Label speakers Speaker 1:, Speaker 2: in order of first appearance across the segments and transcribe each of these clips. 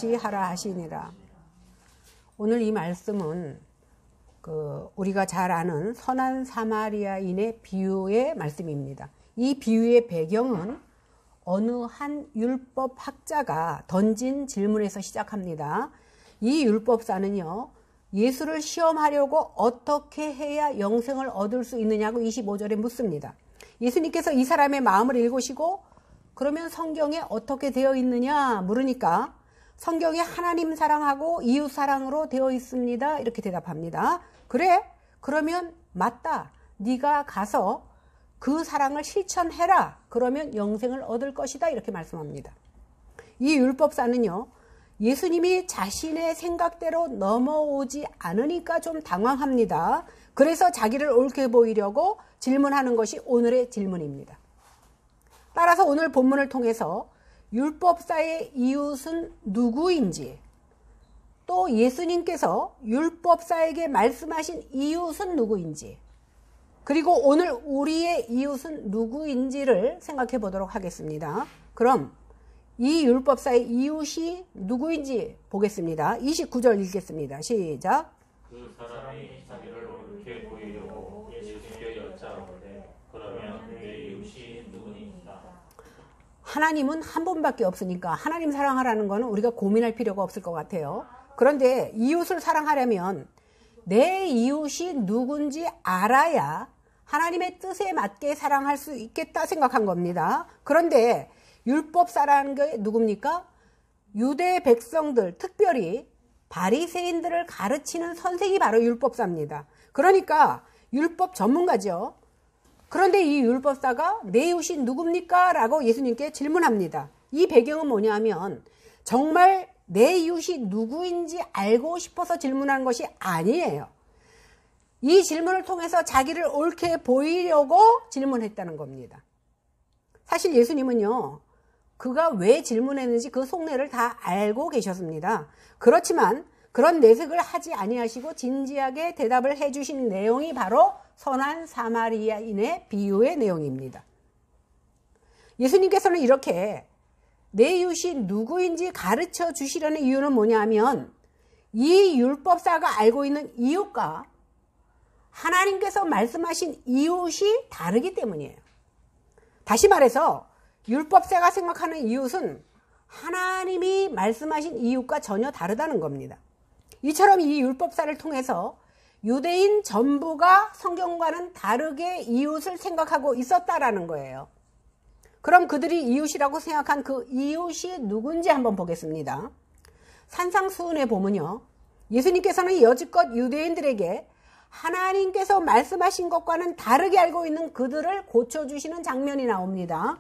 Speaker 1: 이같이 하라 하시니라. 오늘 이 말씀은 우리가 잘 아는 선한 사마리아인의 비유의 말씀입니다. 이 비유의 배경은 어느 한 율법학자가 던진 질문에서 시작합니다. 이 율법사는요, 예수를 시험하려고 어떻게 해야 영생을 얻을 수 있느냐고 25절에 묻습니다. 예수님께서 이 사람의 마음을 읽으시고 그러면 성경에 어떻게 되어 있느냐 물으니까 성경에 하나님 사랑하고 이웃 사랑으로 되어 있습니다. 이렇게 대답합니다. 그래? 그러면 맞다. 네가 가서 그 사랑을 실천해라. 그러면 영생을 얻을 것이다. 이렇게 말씀합니다. 이 율법사는요, 예수님이 자신의 생각대로 넘어오지 않으니까 좀 당황합니다. 그래서 자기를 옳게 보이려고 질문하는 것이 오늘의 질문입니다. 따라서 오늘 본문을 통해서 율법사의 이웃은 누구인지, 또 예수님께서 율법사에게 말씀하신 이웃은 누구인지, 그리고 오늘 우리의 이웃은 누구인지를 생각해 보도록 하겠습니다. 그럼 이 율법사의 이웃이 누구인지 보겠습니다. 29절 읽겠습니다. 시작.
Speaker 2: 그 사람이 자기를 옳게 보이려고 예수님께 여짜오되 그러면 내 이웃이 누구니까?
Speaker 1: 하나님은 한 분밖에 없으니까 하나님 사랑하라는 거는 우리가 고민할 필요가 없을 것 같아요. 그런데 이웃을 사랑하려면 내 이웃이 누군지 알아야 하나님의 뜻에 맞게 사랑할 수 있겠다 생각한 겁니다. 그런데 율법사라는 게 누굽니까? 유대 백성들, 특별히 바리새인들을 가르치는 선생이 바로 율법사입니다. 그러니까 율법 전문가죠. 그런데 이 율법사가 내 이웃이 누굽니까? 라고 예수님께 질문합니다. 이 배경은 뭐냐면 정말 내 이웃이 누구인지 알고 싶어서 질문한 것이 아니에요. 이 질문을 통해서 자기를 옳게 보이려고 질문했다는 겁니다. 사실 예수님은요, 그가 왜 질문했는지 그 속내를 다 알고 계셨습니다. 그렇지만 그런 내색을 하지 아니하시고 진지하게 대답을 해주신 내용이 바로 선한 사마리아인의 비유의 내용입니다. 예수님께서는 이렇게 내 이웃이 누구인지 가르쳐 주시려는 이유는 뭐냐면 이 율법사가 알고 있는 이웃과 하나님께서 말씀하신 이웃이 다르기 때문이에요. 다시 말해서 율법사가 생각하는 이웃은 하나님이 말씀하신 이웃과 전혀 다르다는 겁니다. 이처럼 이 율법사를 통해서 유대인 전부가 성경과는 다르게 이웃을 생각하고 있었다라는 거예요. 그럼 그들이 이웃이라고 생각한 그 이웃이 누군지 한번 보겠습니다. 산상수훈에 보면요, 예수님께서는 여지껏 유대인들에게 하나님께서 말씀하신 것과는 다르게 알고 있는 그들을 고쳐주시는 장면이 나옵니다.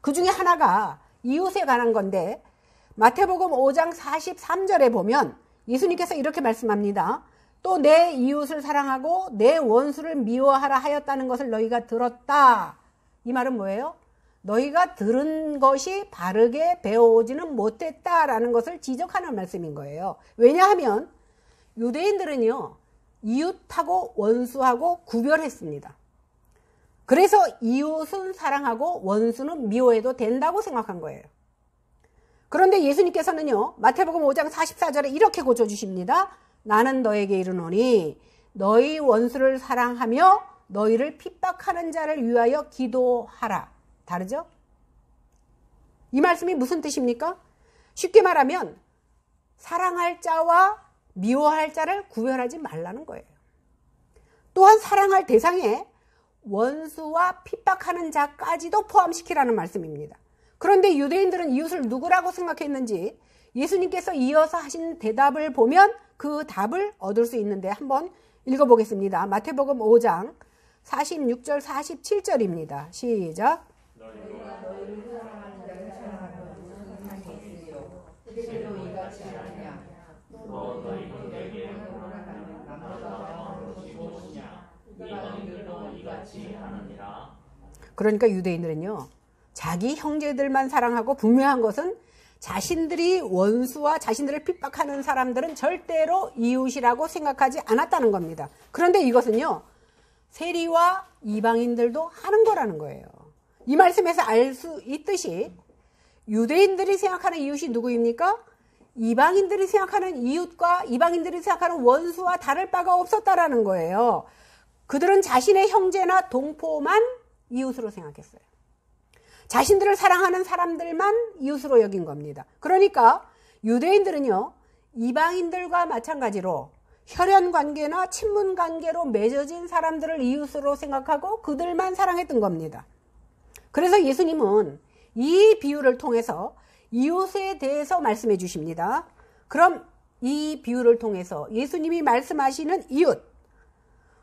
Speaker 1: 그 중에 하나가 이웃에 관한 건데 마태복음 5장 43절에 보면 예수님께서 이렇게 말씀합니다. 또 내 이웃을 사랑하고 내 원수를 미워하라 하였다는 것을 너희가 들었다. 이 말은 뭐예요? 너희가 들은 것이 바르게 배워오지는 못했다라는 것을 지적하는 말씀인 거예요. 왜냐하면 유대인들은요, 이웃하고 원수하고 구별했습니다. 그래서 이웃은 사랑하고 원수는 미워해도 된다고 생각한 거예요. 그런데 예수님께서는요, 마태복음 5장 44절에 이렇게 고쳐주십니다. 나는 너에게 이르노니 너희 원수를 사랑하며 너희를 핍박하는 자를 위하여 기도하라. 다르죠? 이 말씀이 무슨 뜻입니까? 쉽게 말하면 사랑할 자와 미워할 자를 구별하지 말라는 거예요. 또한 사랑할 대상에 원수와 핍박하는 자까지도 포함시키라는 말씀입니다. 그런데 유대인들은 이웃을 누구라고 생각했는지 예수님께서 이어서 하신 대답을 보면 그 답을 얻을 수 있는데 한번 읽어보겠습니다. 마태복음 5장 46절 47절입니다. 시작.
Speaker 3: 너희가 너희를 사랑하는 자를 사랑하면 무슨 상관이 있으리요? 그대로 이같이 하느냐? 또 너희 형제에게 원하는 남자가 것이 무엇이냐? 너희들도 이같이 하느니라.
Speaker 1: 그러니까 유대인들은요, 자기 형제들만 사랑하고 분명한 것은 자신들이 원수와 자신들을 핍박하는 사람들은 절대로 이웃이라고 생각하지 않았다는 겁니다. 그런데 이것은요, 세리와 이방인들도 하는 거라는 거예요. 이 말씀에서 알 수 있듯이 유대인들이 생각하는 이웃이 누구입니까? 이방인들이 생각하는 이웃과 이방인들이 생각하는 원수와 다를 바가 없었다라는 거예요. 그들은 자신의 형제나 동포만 이웃으로 생각했어요. 자신들을 사랑하는 사람들만 이웃으로 여긴 겁니다. 그러니까 유대인들은요, 이방인들과 마찬가지로 혈연 관계나 친분 관계로 맺어진 사람들을 이웃으로 생각하고 그들만 사랑했던 겁니다. 그래서 예수님은 이 비유를 통해서 이웃에 대해서 말씀해 주십니다. 그럼 이 비유를 통해서 예수님이 말씀하시는 이웃,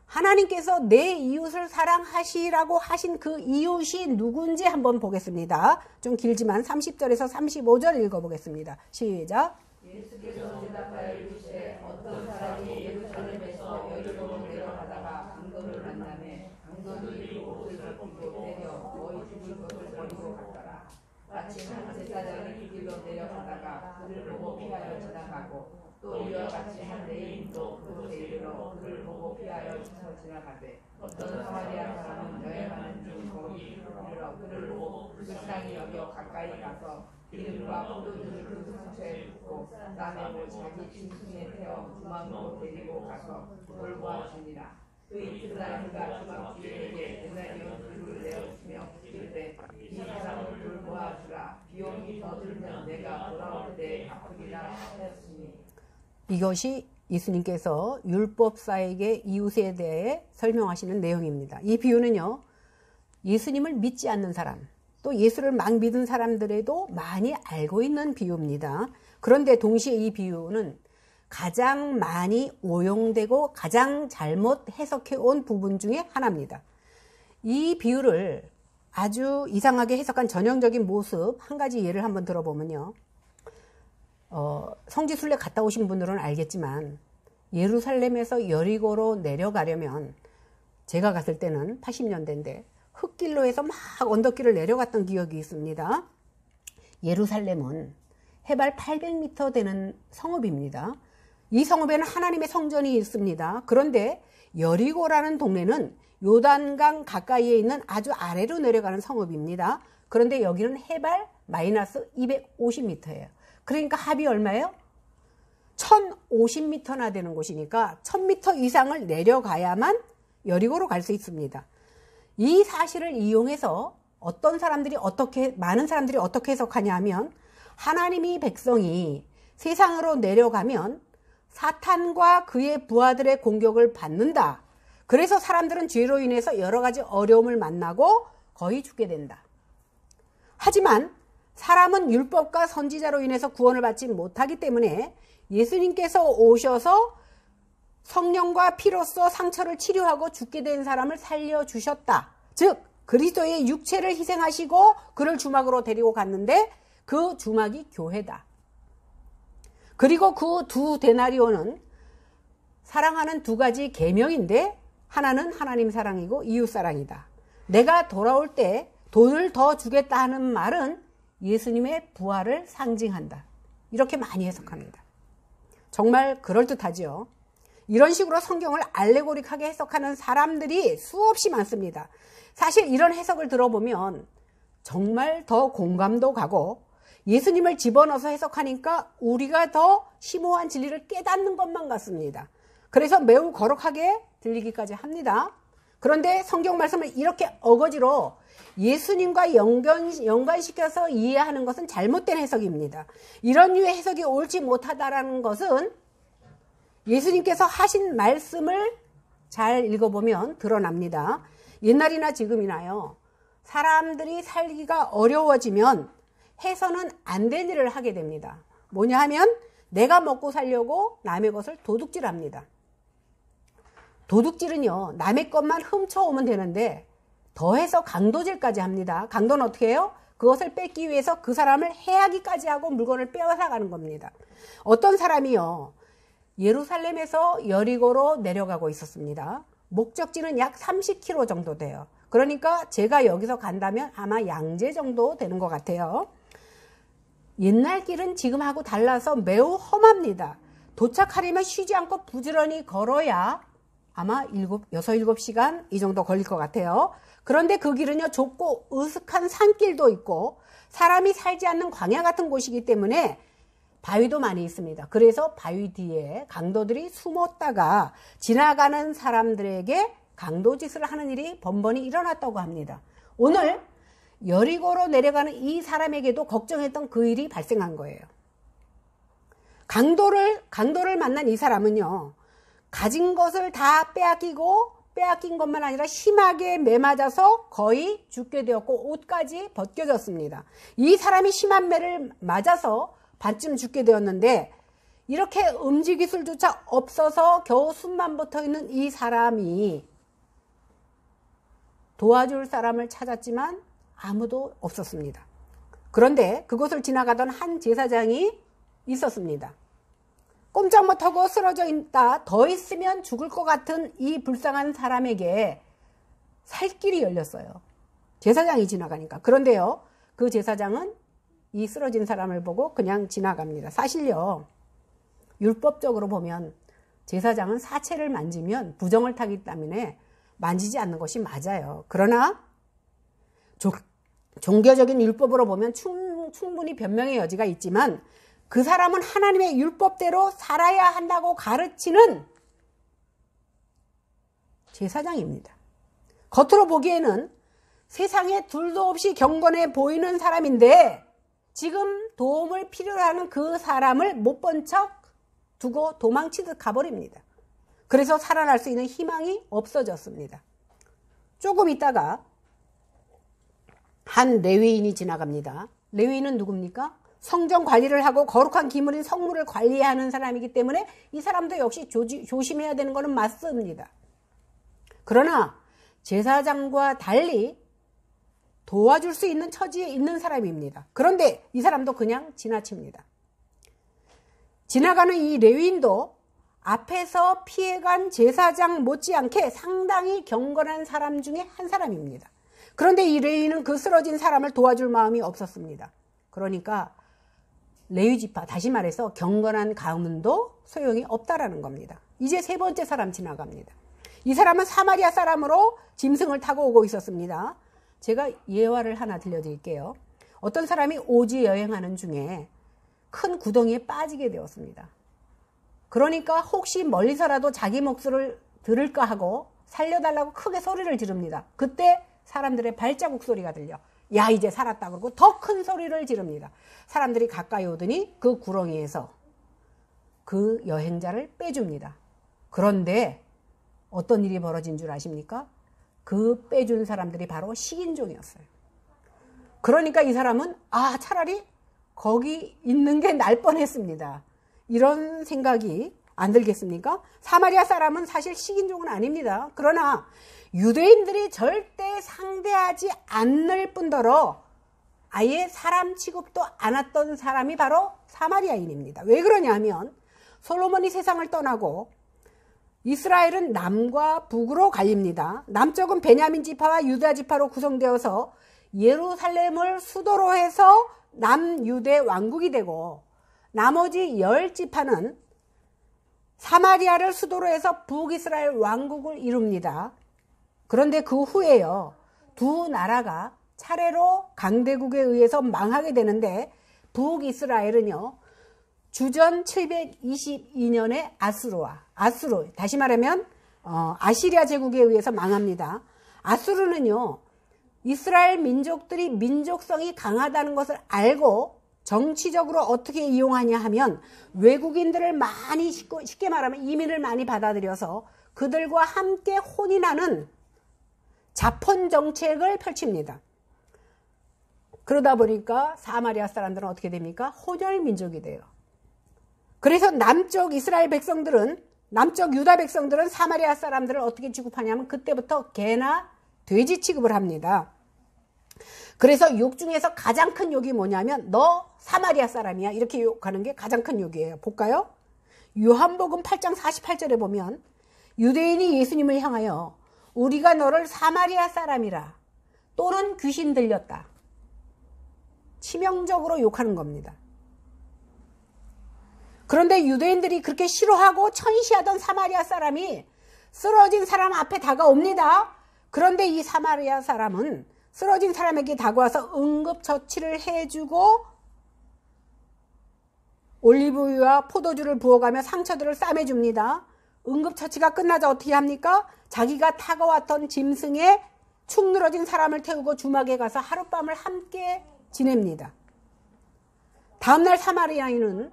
Speaker 1: 하나님께서 내 이웃을 사랑하시라고 하신 그 이웃이 누군지 한번 보겠습니다. 좀 길지만 30절에서 35절 읽어보겠습니다. 시작.
Speaker 3: 예수께서 대답하여 이르시되 어떤 사람이 예루살렘에서 여리고로 내려가다가 강도를 만나매 강도들이 옷을 벗기고 때려 거의 죽을 것을 버리고 갔더라. 마침 한 제사장이 그 길로 내려가다가 그를 보고 피하여 지나가고 또 이와 같이 한 레위인도 그곳에 이르러 그를 보고 피하여 지나가되 어떤 사마리아 사람은 여행하는 중 거기 이르러 그를 보고 불쌍히 여겨 가까이 가서 기름과 포도주를 그 상처에 붓고 땀에 자기 짐승에 태워 주막으로 데리고 가서 돌보아주니라. 그 이튿날 그가 주막주인에게 데나리온 불을 내어주며 이르되 이 사람을 돌보아주라. 비용이 더 들면 내가 돌아올 때 갚으리라 하였으니.
Speaker 1: 이것이 예수님께서 율법사에게 이웃에 대해 설명하시는 내용입니다. 이 비유는요, 예수님을 믿지 않는 사람, 또 예수를 막 믿은 사람들에도 많이 알고 있는 비유입니다. 그런데 동시에 이 비유는 가장 많이 오용되고 가장 잘못 해석해 온 부분 중에 하나입니다. 이 비유를 아주 이상하게 해석한 전형적인 모습 한 가지 예를 한번 들어보면요. 성지순례 갔다 오신 분들은 알겠지만 예루살렘에서 여리고로 내려가려면 제가 갔을 때는 80년대인데 흙길로 해서 막 언덕길을 내려갔던 기억이 있습니다. 예루살렘은 해발 800m 되는 성읍입니다. 이 성읍에는 하나님의 성전이 있습니다. 그런데 여리고라는 동네는 요단강 가까이에 있는 아주 아래로 내려가는 성읍입니다. 그런데 여기는 해발 마이너스 250m예요. 그러니까 합이 얼마예요? 1050m나 되는 곳이니까 1000m 이상을 내려가야만 여리고로 갈 수 있습니다. 이 사실을 이용해서 많은 사람들이 어떻게 해석하냐 하면 하나님이 백성이 세상으로 내려가면 사탄과 그의 부하들의 공격을 받는다. 그래서 사람들은 죄로 인해서 여러 가지 어려움을 만나고 거의 죽게 된다. 하지만 사람은 율법과 선지자로 인해서 구원을 받지 못하기 때문에 예수님께서 오셔서 성령과 피로써 상처를 치료하고 죽게 된 사람을 살려주셨다. 즉 그리스도의 육체를 희생하시고 그를 주막으로 데리고 갔는데 그 주막이 교회다. 그리고 그 두 데나리온은 사랑하는 두 가지 계명인데 하나는 하나님 사랑이고 이웃 사랑이다. 내가 돌아올 때 돈을 더 주겠다 하는 말은 예수님의 부활을 상징한다. 이렇게 많이 해석합니다. 정말 그럴듯하죠. 이런 식으로 성경을 알레고릭하게 해석하는 사람들이 수없이 많습니다. 사실 이런 해석을 들어보면 정말 더 공감도 가고 예수님을 집어넣어서 해석하니까 우리가 더 심오한 진리를 깨닫는 것만 같습니다. 그래서 매우 거룩하게 들리기까지 합니다. 그런데 성경 말씀을 이렇게 어거지로 예수님과 연관시켜서 이해하는 것은 잘못된 해석입니다. 이런 류의 해석이 옳지 못하다라는 것은 예수님께서 하신 말씀을 잘 읽어보면 드러납니다. 옛날이나 지금이나요, 사람들이 살기가 어려워지면 해서는 안 된 일을 하게 됩니다. 뭐냐 하면 내가 먹고 살려고 남의 것을 도둑질합니다. 도둑질은요, 남의 것만 훔쳐오면 되는데 더해서 강도질까지 합니다. 강도는 어떻게 해요? 그것을 뺏기 위해서 그 사람을 해하기까지 하고 물건을 빼앗아가는 겁니다. 어떤 사람이요, 예루살렘에서 여리고로 내려가고 있었습니다. 목적지는 약 30km 정도 돼요. 그러니까 제가 여기서 간다면 아마 양재 정도 되는 것 같아요. 옛날 길은 지금하고 달라서 매우 험합니다. 도착하려면 쉬지 않고 부지런히 걸어야 아마 6-7시간 이 정도 걸릴 것 같아요. 그런데 그 길은요, 좁고 으슥한 산길도 있고 사람이 살지 않는 광야 같은 곳이기 때문에 바위도 많이 있습니다. 그래서 바위 뒤에 강도들이 숨었다가 지나가는 사람들에게 강도짓을 하는 일이 번번이 일어났다고 합니다. 오늘 여리고로 내려가는 이 사람에게도 걱정했던 그 일이 발생한 거예요. 강도를 만난 이 사람은요, 가진 것을 다 빼앗긴 것만 아니라 심하게 매맞아서 거의 죽게 되었고 옷까지 벗겨졌습니다. 이 사람이 심한 매를 맞아서 반쯤 죽게 되었는데 이렇게 움직이술조차 없어서 겨우 숨만 붙어 있는 이 사람이 도와줄 사람을 찾았지만 아무도 없었습니다. 그런데 그곳을 지나가던 한 제사장이 있었습니다. 꼼짝 못하고 쓰러져 있다, 더 있으면 죽을 것 같은 이 불쌍한 사람에게 살 길이 열렸어요. 제사장이 지나가니까. 그런데요, 그 제사장은 이 쓰러진 사람을 보고 그냥 지나갑니다. 사실요, 율법적으로 보면 제사장은 사체를 만지면 부정을 타기 때문에 만지지 않는 것이 맞아요. 그러나 종교적인 율법으로 보면 충분히 변명의 여지가 있지만 그 사람은 하나님의 율법대로 살아야 한다고 가르치는 제사장입니다. 겉으로 보기에는 세상에 둘도 없이 경건해 보이는 사람인데 지금 도움을 필요로 하는 그 사람을 못 본 척 두고 도망치듯 가버립니다. 그래서 살아날 수 있는 희망이 없어졌습니다. 조금 있다가 한 레위인이 지나갑니다. 레위인은 누굽니까? 성전 관리를 하고 거룩한 기물인 성물을 관리하는 사람이기 때문에 이 사람도 역시 조심해야 되는 것은 맞습니다. 그러나 제사장과 달리 도와줄 수 있는 처지에 있는 사람입니다. 그런데 이 사람도 그냥 지나칩니다. 지나가는 이 레위인도 앞에서 피해간 제사장 못지않게 상당히 경건한 사람 중에 한 사람입니다. 그런데 이 레위인은 그 쓰러진 사람을 도와줄 마음이 없었습니다. 그러니까 레위지파, 다시 말해서 경건한 가문도 소용이 없다라는 겁니다. 이제 세 번째 사람 지나갑니다. 이 사람은 사마리아 사람으로 짐승을 타고 오고 있었습니다. 제가 예화를 하나 들려드릴게요. 어떤 사람이 오지 여행하는 중에 큰 구덩이에 빠지게 되었습니다. 그러니까 혹시 멀리서라도 자기 목소리를 들을까 하고 살려달라고 크게 소리를 지릅니다. 그때 사람들의 발자국 소리가 들려. 야, 이제 살았다 그러고 더 큰 소리를 지릅니다. 사람들이 가까이 오더니 그 구렁이에서 그 여행자를 빼줍니다. 그런데 어떤 일이 벌어진 줄 아십니까? 그 빼준 사람들이 바로 식인종이었어요. 그러니까 이 사람은 차라리 거기 있는 게 날 뻔했습니다. 이런 생각이 안 들겠습니까? 사마리아 사람은 사실 식인종은 아닙니다. 그러나 유대인들이 절대 상대하지 않을 뿐더러 아예 사람 취급도 않았던 사람이 바로 사마리아인입니다. 왜 그러냐면 솔로몬이 세상을 떠나고 이스라엘은 남과 북으로 갈립니다. 남쪽은 베냐민 지파와 유다 지파로 구성되어서 예루살렘을 수도로 해서 남유대 왕국이 되고 나머지 10지파는 사마리아를 수도로 해서 북이스라엘 왕국을 이룹니다. 그런데 그 후에요, 두 나라가 차례로 강대국에 의해서 망하게 되는데 북이스라엘은요, 주전 722년에 아수르, 다시 말하면 아시리아 제국에 의해서 망합니다. 아수르는요, 이스라엘 민족들이 민족성이 강하다는 것을 알고 정치적으로 어떻게 이용하냐 하면 외국인들을 많이, 쉽게 말하면 이민을 많이 받아들여서 그들과 함께 혼인하는 자폰 정책을 펼칩니다. 그러다 보니까 사마리아 사람들은 어떻게 됩니까? 혼혈 민족이 돼요. 그래서 남쪽 이스라엘 백성들은, 남쪽 유다 백성들은 사마리아 사람들을 어떻게 취급하냐면 그때부터 개나 돼지 취급을 합니다. 그래서 욕 중에서 가장 큰 욕이 뭐냐면 너 사마리아 사람이야, 이렇게 욕하는 게 가장 큰 욕이에요. 볼까요? 요한복음 8장 48절에 보면 유대인이 예수님을 향하여 우리가 너를 사마리아 사람이라 또는 귀신 들렸다, 치명적으로 욕하는 겁니다. 그런데 유대인들이 그렇게 싫어하고 천시하던 사마리아 사람이 쓰러진 사람 앞에 다가옵니다. 그런데 이 사마리아 사람은 쓰러진 사람에게 다가와서 응급처치를 해주고 올리브유와 포도주를 부어가며 상처들을 싸매줍니다. 응급처치가 끝나자 어떻게 합니까? 자기가 타고 왔던 짐승에 축 늘어진 사람을 태우고 주막에 가서 하룻밤을 함께 지냅니다. 다음날 사마리아인은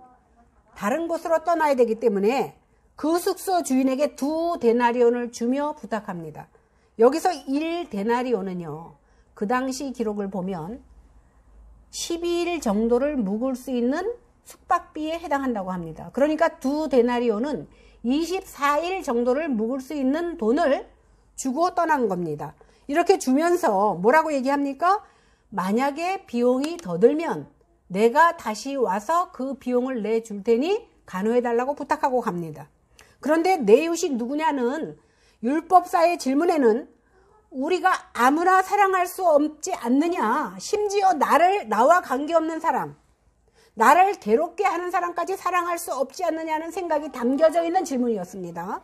Speaker 1: 다른 곳으로 떠나야 되기 때문에 그 숙소 주인에게 2데나리온을 주며 부탁합니다. 여기서 1데나리온은요, 그 당시 기록을 보면 12일 정도를 묵을 수 있는 숙박비에 해당한다고 합니다. 그러니까 2데나리온은 24일 정도를 묵을 수 있는 돈을 주고 떠난 겁니다. 이렇게 주면서 뭐라고 얘기합니까? 만약에 비용이 더 들면 내가 다시 와서 그 비용을 내줄 테니 간호해달라고 부탁하고 갑니다. 그런데 내 이웃이 누구냐는 율법사의 질문에는 우리가 아무나 사랑할 수 없지 않느냐, 심지어 나와 관계없는 사람, 나를 괴롭게 하는 사람까지 사랑할 수 없지 않느냐는 생각이 담겨져 있는 질문이었습니다.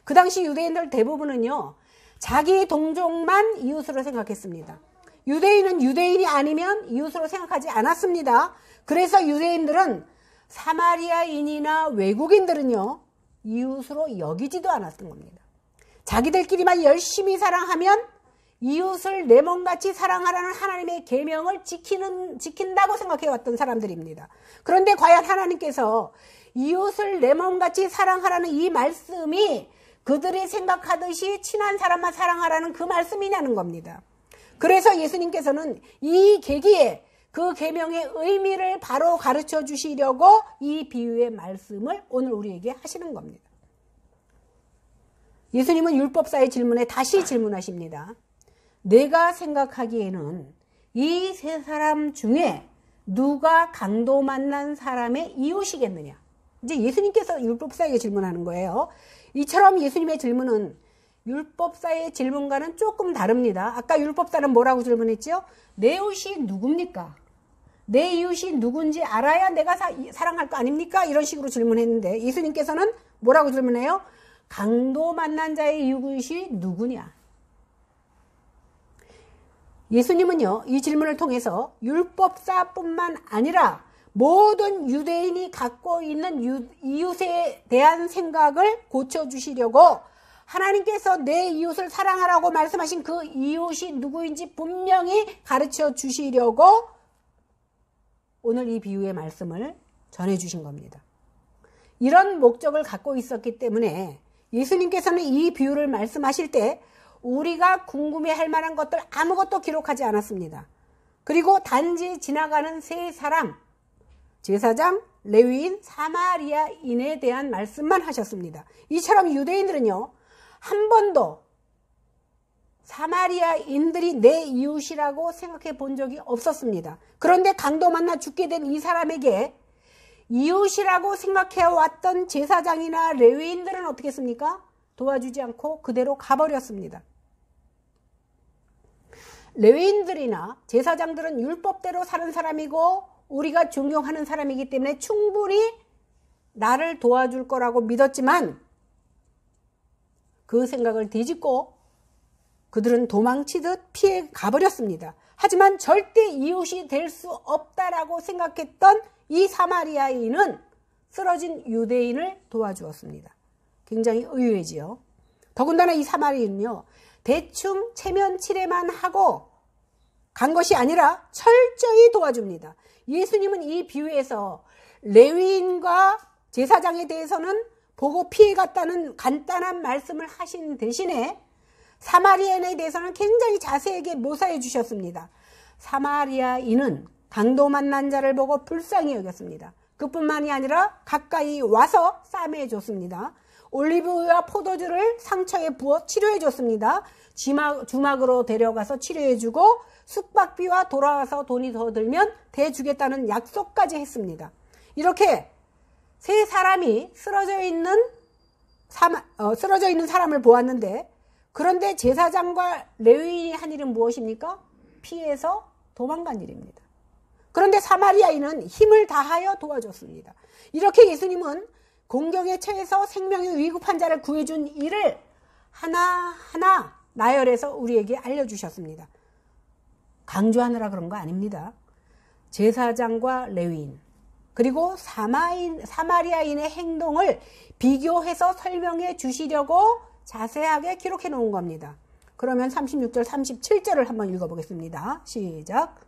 Speaker 1: 그 당시 유대인들 대부분은요, 자기 동족만 이웃으로 생각했습니다. 유대인은 유대인이 아니면 이웃으로 생각하지 않았습니다. 그래서 유대인들은 사마리아인이나 외국인들은요, 이웃으로 여기지도 않았던 겁니다. 자기들끼리만 열심히 사랑하면 이웃을 내 몸같이 사랑하라는 하나님의 계명을 지킨다고 생각해왔던 사람들입니다. 그런데 과연 하나님께서 이웃을 내 몸같이 사랑하라는 이 말씀이 그들이 생각하듯이 친한 사람만 사랑하라는 그 말씀이냐는 겁니다. 그래서 예수님께서는 이 계기에 그 계명의 의미를 바로 가르쳐 주시려고 이 비유의 말씀을 오늘 우리에게 하시는 겁니다. 예수님은 율법사의 질문에 다시 질문하십니다. 내가 생각하기에는 이 세 사람 중에 누가 강도 만난 사람의 이웃이겠느냐? 이제 예수님께서 율법사에게 질문하는 거예요. 이처럼 예수님의 질문은 율법사의 질문과는 조금 다릅니다. 아까 율법사는 뭐라고 질문했죠? 내 이웃이 누굽니까? 내 이웃이 누군지 알아야 내가 사랑할 거 아닙니까? 이런 식으로 질문했는데 예수님께서는 뭐라고 질문해요? 강도 만난 자의 이웃이 누구냐? 예수님은요, 이 질문을 통해서 율법사뿐만 아니라 모든 유대인이 갖고 있는 이웃에 대한 생각을 고쳐주시려고 하나님께서 내 이웃을 사랑하라고 말씀하신 그 이웃이 누구인지 분명히 가르쳐 주시려고 오늘 이 비유의 말씀을 전해주신 겁니다. 이런 목적을 갖고 있었기 때문에 예수님께서는 이 비유를 말씀하실 때 우리가 궁금해할 만한 것들 아무것도 기록하지 않았습니다. 그리고 단지 지나가는 세 사람, 제사장, 레위인, 사마리아인에 대한 말씀만 하셨습니다. 이처럼 유대인들은요, 한 번도 사마리아인들이 내 이웃이라고 생각해 본 적이 없었습니다. 그런데 강도 만나 죽게 된 이 사람에게 이웃이라고 생각해 왔던 제사장이나 레위인들은 어떻게 했습니까? 도와주지 않고 그대로 가버렸습니다. 레위인들이나 제사장들은 율법대로 사는 사람이고 우리가 존경하는 사람이기 때문에 충분히 나를 도와줄 거라고 믿었지만 그 생각을 뒤집고 그들은 도망치듯 피해 가버렸습니다. 하지만 절대 이웃이 될 수 없다라고 생각했던 이 사마리아인은 쓰러진 유대인을 도와주었습니다. 굉장히 의외지요. 더군다나 이 사마리아인은요, 대충 체면 치레만 하고 간 것이 아니라 철저히 도와줍니다. 예수님은 이 비유에서 레위인과 제사장에 대해서는 보고 피해갔다는 간단한 말씀을 하신 대신에 사마리아인에 대해서는 굉장히 자세하게 묘사해 주셨습니다. 사마리아인은 강도 만난 자를 보고 불쌍히 여겼습니다. 그뿐만이 아니라 가까이 와서 싸매해 줬습니다. 올리브유와 포도주를 상처에 부어 치료해 줬습니다. 주막으로 데려가서 치료해 주고 숙박비와 돌아와서 돈이 더 들면 대주겠다는 약속까지 했습니다. 이렇게 세 사람이 쓰러져 있는 사람을 보았는데, 그런데 제사장과 레위인이 한 일은 무엇입니까? 피해서 도망간 일입니다. 그런데 사마리아인은 힘을 다하여 도와줬습니다. 이렇게 예수님은 공경에 처해서 생명이 위급한 자를 구해준 일을 하나하나 나열해서 우리에게 알려주셨습니다. 강조하느라 그런 거 아닙니다. 제사장과 레위인, 그리고 사마리아인의 행동을 비교해서 설명해 주시려고 자세하게 기록해 놓은 겁니다. 그러면 36절, 37절을 한번 읽어보겠습니다. 시작.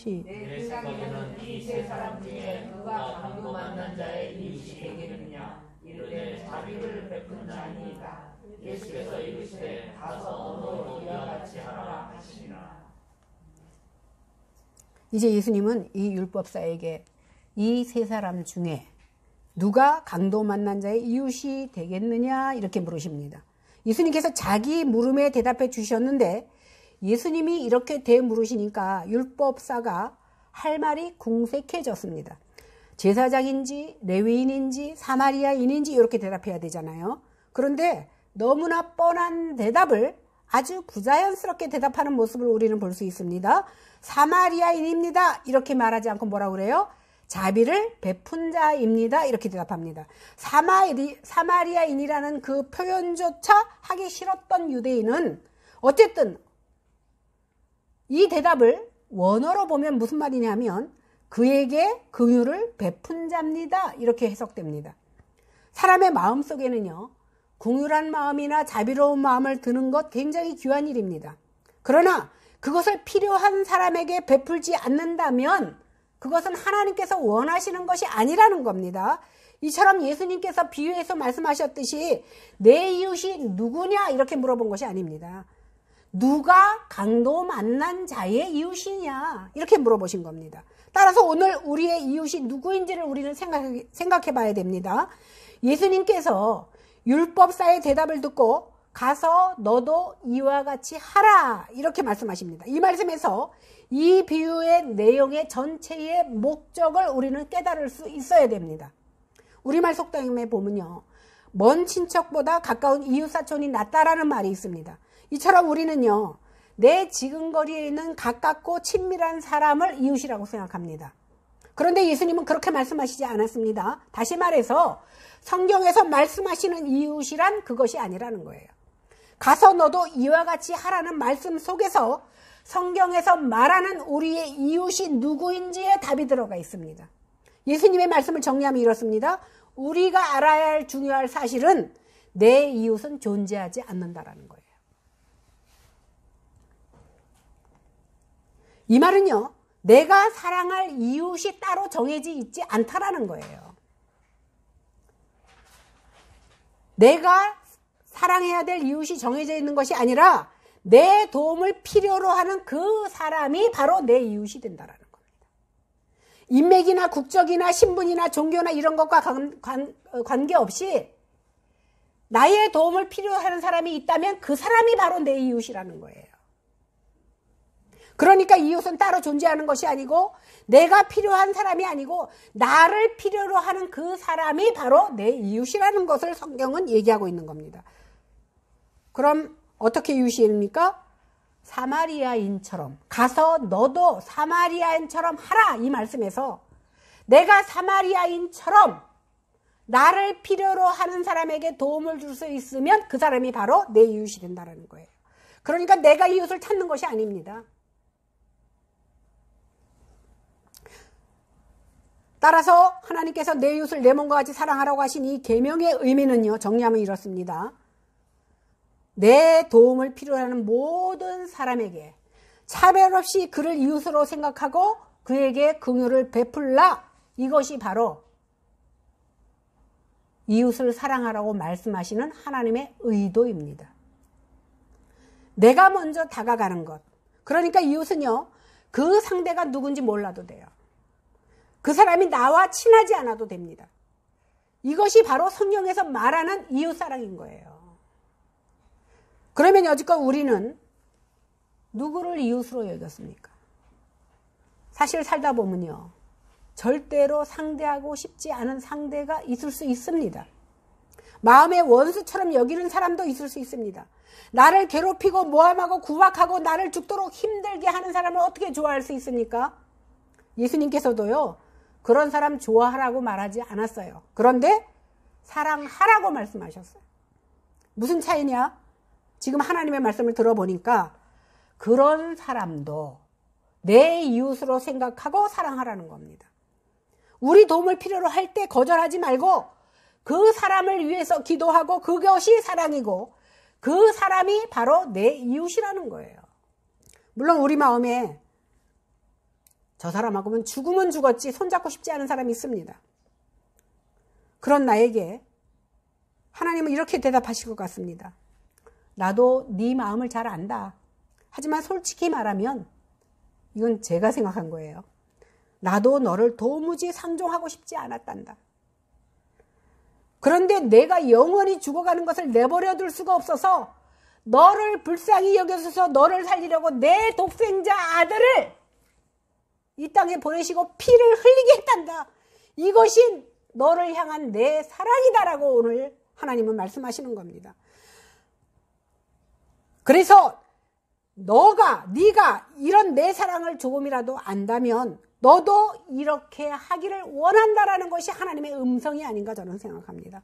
Speaker 3: 내 생각에는 이 세 사람 중에 누가 강도 만난 자의 이웃이 되겠느냐. 이르되 자비를 베푼 자니이다. 예수께서 이르시되 가서 너도 이와 같이 하라 하시니라.
Speaker 1: 이제 예수님은 이 율법사에게 이 세 사람 중에 누가 강도 만난 자의 이웃이 되겠느냐 이렇게 물으십니다. 예수님께서 자기 물음에 대답해 주셨는데 예수님이 이렇게 되물으시니까 율법사가 할 말이 궁색해졌습니다. 제사장인지 레위인인지 사마리아인인지 이렇게 대답해야 되잖아요. 그런데 너무나 뻔한 대답을 아주 부자연스럽게 대답하는 모습을 우리는 볼 수 있습니다. 사마리아인입니다. 이렇게 말하지 않고 뭐라고 그래요? 자비를 베푼 자입니다. 이렇게 대답합니다. 사마리아인이라는 그 표현조차 하기 싫었던 유대인은 어쨌든 이 대답을 원어로 보면 무슨 말이냐면 그에게 긍휼을 베푼 자입니다. 이렇게 해석됩니다. 사람의 마음속에는요. 긍휼한 마음이나 자비로운 마음을 드는 것 굉장히 귀한 일입니다. 그러나 그것을 필요한 사람에게 베풀지 않는다면 그것은 하나님께서 원하시는 것이 아니라는 겁니다. 이처럼 예수님께서 비유해서 말씀하셨듯이 내 이웃이 누구냐 이렇게 물어본 것이 아닙니다. 누가 강도 만난 자의 이웃이냐 이렇게 물어보신 겁니다. 따라서 오늘 우리의 이웃이 누구인지를 우리는 생각해 봐야 됩니다. 예수님께서 율법사의 대답을 듣고 가서 너도 이와 같이 하라 이렇게 말씀하십니다. 이 말씀에서 이 비유의 내용의 전체의 목적을 우리는 깨달을 수 있어야 됩니다. 우리말 속담에 보면요. 먼 친척보다 가까운 이웃사촌이 낫다라는 말이 있습니다. 이처럼 우리는요. 내 지근거리에 있는 가깝고 친밀한 사람을 이웃이라고 생각합니다. 그런데 예수님은 그렇게 말씀하시지 않았습니다. 다시 말해서 성경에서 말씀하시는 이웃이란 그것이 아니라는 거예요. 가서 너도 이와 같이 하라는 말씀 속에서 성경에서 말하는 우리의 이웃이 누구인지에 답이 들어가 있습니다. 예수님의 말씀을 정리하면 이렇습니다. 우리가 알아야 할 중요한 사실은 내 이웃은 존재하지 않는다라는 거예요. 이 말은요. 내가 사랑할 이웃이 따로 정해져 있지 않다라는 거예요. 내가 사랑해야 될 이웃이 정해져 있는 것이 아니라 내 도움을 필요로 하는 그 사람이 바로 내 이웃이 된다라는 겁니다. 인맥이나 국적이나 신분이나 종교나 이런 것과 관계없이 나의 도움을 필요로 하는 사람이 있다면 그 사람이 바로 내 이웃이라는 거예요. 그러니까 이웃은 따로 존재하는 것이 아니고 내가 필요한 사람이 아니고 나를 필요로 하는 그 사람이 바로 내 이웃이라는 것을 성경은 얘기하고 있는 겁니다. 그럼 어떻게 이웃입니까? 사마리아인처럼 가서 너도 사마리아인처럼 하라 이 말씀에서 내가 사마리아인처럼 나를 필요로 하는 사람에게 도움을 줄 수 있으면 그 사람이 바로 내 이웃이 된다는 거예요. 그러니까 내가 이웃을 찾는 것이 아닙니다. 따라서 하나님께서 내 이웃을 내 몸과 같이 사랑하라고 하신 이 계명의 의미는요. 정리하면 이렇습니다. 내 도움을 필요로 하는 모든 사람에게 차별 없이 그를 이웃으로 생각하고 그에게 긍휼을 베풀라. 이것이 바로 이웃을 사랑하라고 말씀하시는 하나님의 의도입니다. 내가 먼저 다가가는 것. 그러니까 이웃은요. 그 상대가 누군지 몰라도 돼요. 그 사람이 나와 친하지 않아도 됩니다. 이것이 바로 성경에서 말하는 이웃사랑인 거예요. 그러면 여지껏 우리는 누구를 이웃으로 여겼습니까? 사실 살다 보면요. 절대로 상대하고 싶지 않은 상대가 있을 수 있습니다. 마음의 원수처럼 여기는 사람도 있을 수 있습니다. 나를 괴롭히고 모함하고 구박하고 나를 죽도록 힘들게 하는 사람을 어떻게 좋아할 수 있습니까? 예수님께서도요. 그런 사람 좋아하라고 말하지 않았어요. 그런데 사랑하라고 말씀하셨어요. 무슨 차이냐? 지금 하나님의 말씀을 들어보니까 그런 사람도 내 이웃으로 생각하고 사랑하라는 겁니다. 우리 도움을 필요로 할 때 거절하지 말고 그 사람을 위해서 기도하고 그것이 사랑이고 그 사람이 바로 내 이웃이라는 거예요. 물론 우리 마음에 저 사람하고는 죽으면 죽었지 손잡고 싶지 않은 사람이 있습니다. 그런 나에게 하나님은 이렇게 대답하실 것 같습니다. 나도 네 마음을 잘 안다. 하지만 솔직히 말하면 이건 제가 생각한 거예요. 나도 너를 도무지 상종하고 싶지 않았단다. 그런데 내가 영원히 죽어가는 것을 내버려 둘 수가 없어서 너를 불쌍히 여겨서 너를 살리려고 내 독생자 아들을 이 땅에 보내시고 피를 흘리게 했단다. 이것이 너를 향한 내 사랑이다라고 오늘 하나님은 말씀하시는 겁니다. 그래서 네가 이런 내 사랑을 조금이라도 안다면 너도 이렇게 하기를 원한다라는 것이 하나님의 음성이 아닌가 저는 생각합니다.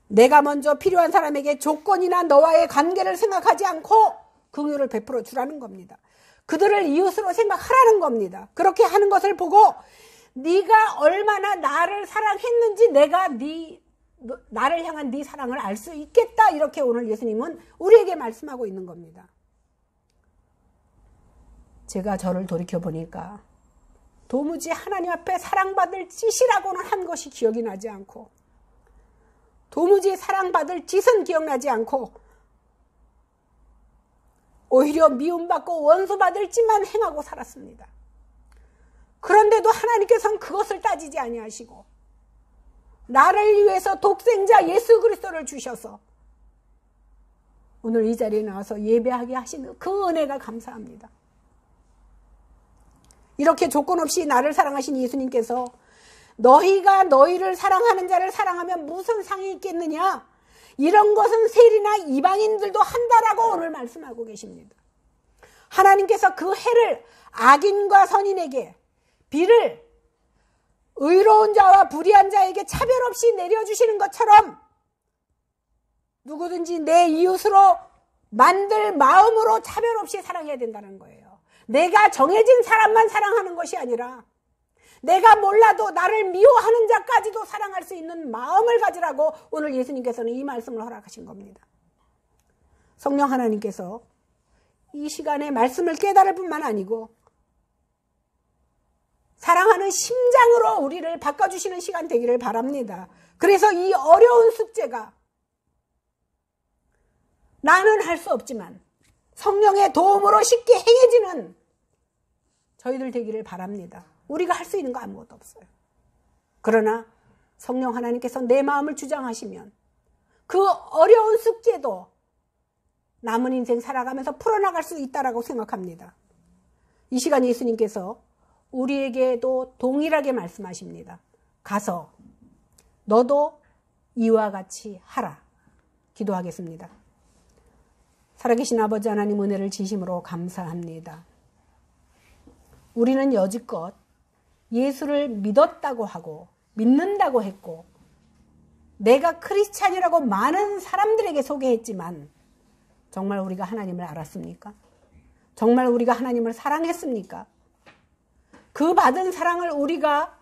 Speaker 1: 내가 먼저 필요한 사람에게 조건이나 너와의 관계를 생각하지 않고 긍휼을 베풀어 주라는 겁니다. 그들을 이웃으로 생각하라는 겁니다. 그렇게 하는 것을 보고 네가 얼마나 나를 사랑했는지 내가 나를 향한 네 사랑을 알 수 있겠다. 이렇게 오늘 예수님은 우리에게 말씀하고 있는 겁니다. 제가 저를 돌이켜보니까 도무지 하나님 앞에 사랑받을 짓이라고는 한 것이 기억이 나지 않고 도무지 사랑받을 짓은 기억나지 않고 오히려 미움받고 원수받을 짓만 행하고 살았습니다. 그런데도 하나님께서는 그것을 따지지 아니하시고 나를 위해서 독생자 예수 그리스도를 주셔서 오늘 이 자리에 나와서 예배하게 하신 그 은혜가 감사합니다. 이렇게 조건 없이 나를 사랑하신 예수님께서 너희가 너희를 사랑하는 자를 사랑하면 무슨 상이 있겠느냐? 이런 것은 세리나 이방인들도 한다라고 오늘 말씀하고 계십니다. 하나님께서 그 해를 악인과 선인에게 비를 의로운 자와 불의한 자에게 차별 없이 내려주시는 것처럼 누구든지 내 이웃으로 만들 마음으로 차별 없이 사랑해야 된다는 거예요. 내가 정해진 사람만 사랑하는 것이 아니라 내가 몰라도 나를 미워하는 자까지도 사랑할 수 있는 마음을 가지라고 오늘 예수님께서는 이 말씀을 허락하신 겁니다. 성령 하나님께서 이 시간에 말씀을 깨달을 뿐만 아니고 사랑하는 심장으로 우리를 바꿔주시는 시간 되기를 바랍니다. 그래서 이 어려운 숙제가 나는 할 수 없지만 성령의 도움으로 쉽게 행해지는 저희들 되기를 바랍니다. 우리가 할 수 있는 거 아무것도 없어요. 그러나 성령 하나님께서 내 마음을 주장하시면 그 어려운 숙제도 남은 인생 살아가면서 풀어나갈 수 있다라고 생각합니다. 이 시간 예수님께서 우리에게도 동일하게 말씀하십니다. 가서 너도 이와 같이 하라. 기도하겠습니다. 살아계신 아버지 하나님 은혜를 진심으로 감사합니다. 우리는 여지껏 예수를 믿었다고 하고 믿는다고 했고 내가 크리스찬이라고 많은 사람들에게 소개했지만 정말 우리가 하나님을 알았습니까? 정말 우리가 하나님을 사랑했습니까? 그 받은 사랑을 우리가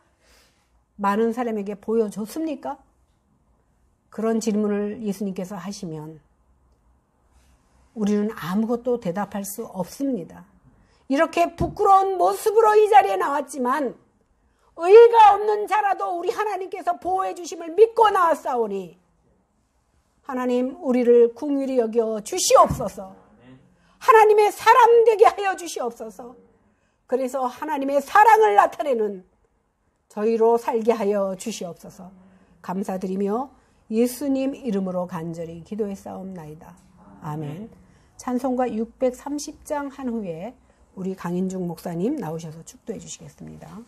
Speaker 1: 많은 사람에게 보여줬습니까? 그런 질문을 예수님께서 하시면 우리는 아무것도 대답할 수 없습니다. 이렇게 부끄러운 모습으로 이 자리에 나왔지만 의가 없는 자라도 우리 하나님께서 보호해 주심을 믿고 나왔사오니 하나님 우리를 긍휼히 여겨 주시옵소서. 하나님의 사람 되게 하여 주시옵소서. 그래서 하나님의 사랑을 나타내는 저희로 살게 하여 주시옵소서. 감사드리며 예수님 이름으로 간절히 기도했사옵나이다. 아멘. 찬송가 630장 한 후에 우리 강인중 목사님 나오셔서 축도해 주시겠습니다.